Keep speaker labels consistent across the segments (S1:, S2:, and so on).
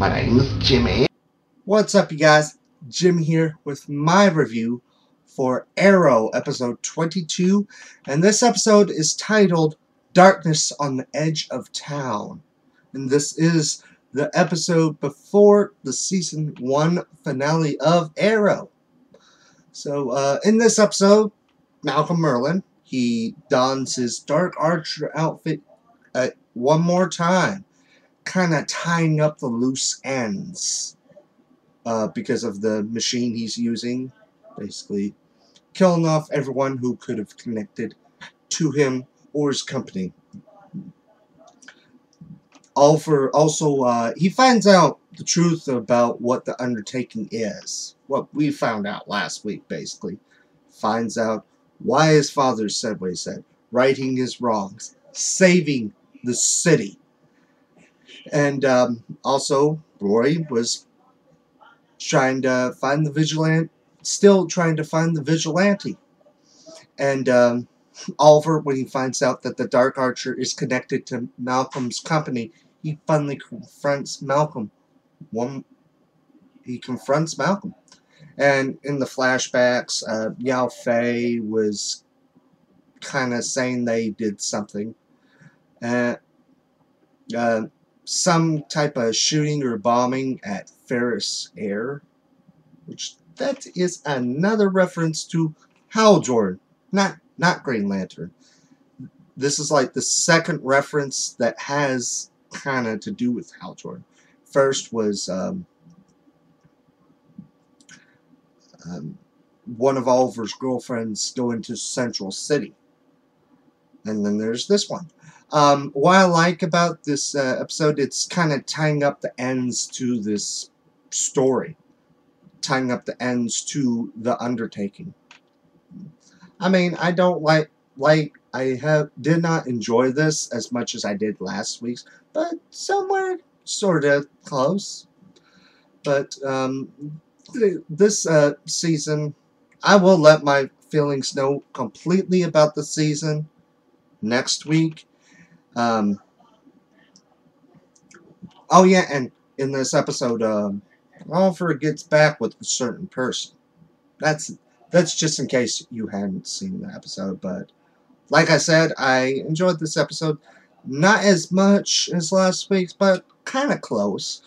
S1: My name is Jimmy.
S2: What's up, you guys? Jim here with my review for Arrow episode 22, and this episode is titled Darkness on the Edge of Town. And this is the episode before the season 1 finale of Arrow. So in this episode, Malcolm Merlyn, he dons his Dark Archer outfit one more time, kind of tying up the loose ends because of the machine he's using, basically killing off everyone who could have connected to him or his company. He finds out the truth about what the undertaking is. What we found out last week, basically. Finds out why his father said what he said. Righting his wrongs. Saving the city. And also, Roy was trying to find the vigilante. Still trying to find the vigilante. And Oliver, when he finds out that the Dark Archer is connected to Malcolm's company, he finally confronts Malcolm. He confronts Malcolm. And in the flashbacks, Yao Fei was kind of saying they did something. Some type of shooting or bombing at Ferris Air, which that is another reference to Hal Jordan, not Green Lantern. This is like the second reference that has kind of to do with Hal Jordan. First was one of Oliver's girlfriends going to Central City, and then there's this one. What I like about this episode, it's kind of tying up the ends to this story, tying up the ends to the undertaking. I mean, I don't did not enjoy this as much as I did last week's, but somewhere sort of close. But this season, I will let my feelings know completely about the season next week. Oh yeah, and in this episode, Oliver gets back with a certain person. That's just in case you hadn't seen the episode, but like I said, I enjoyed this episode. Not as much as last week's, but kind of close.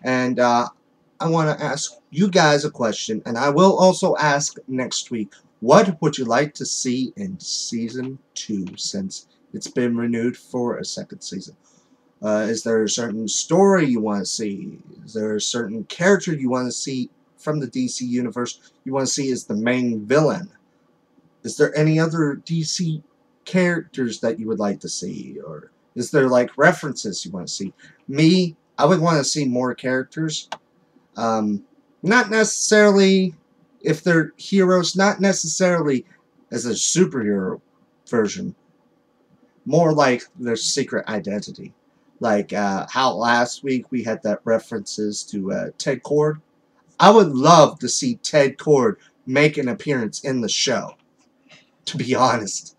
S2: And I want to ask you guys a question, and I will also ask next week, what would you like to see in Season 2, since it's been renewed for a second season? Is there a certain story you want to see? Is there a certain character you want to see from the DC universe you want to see as the main villain? Is there any other DC characters that you would like to see? Or is there like references you want to see? Me, I would want to see more characters. Not necessarily if they're heroes, not necessarily as a superhero version. More like their secret identity. Like how last week we had that references to Ted Kord. I would love to see Ted Kord make an appearance in the show, to be honest.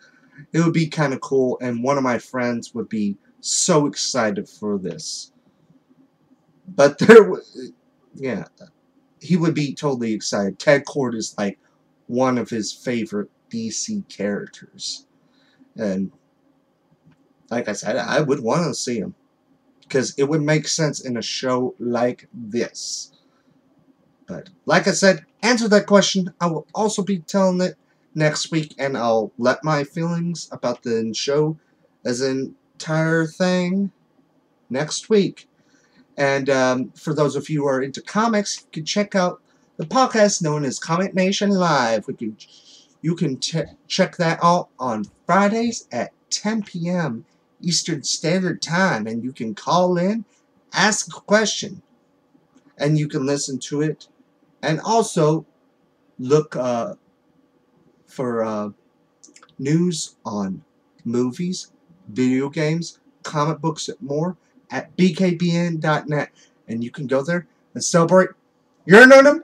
S2: It would be kind of cool, and one of my friends would be so excited for this. But yeah, he would be totally excited. Ted Kord is like one of his favorite DC characters. And like I said, I would want to see him, because it would make sense in a show like this. But like I said, answer that question. I will also be telling it next week, and I'll let my feelings about the show as an entire thing next week. And for those of you who are into comics, you can check out the podcast known as Comic Nation Live. You can check that out on Fridays at 10 p.m. Eastern Standard Time, and you can call in, ask a question, and you can listen to it. And also look for news on movies, video games, comic books, and more at bkbn.net. And you can go there and celebrate your nerdom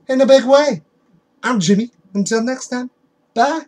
S2: in a big way. I'm Jimmy. Until next time, bye.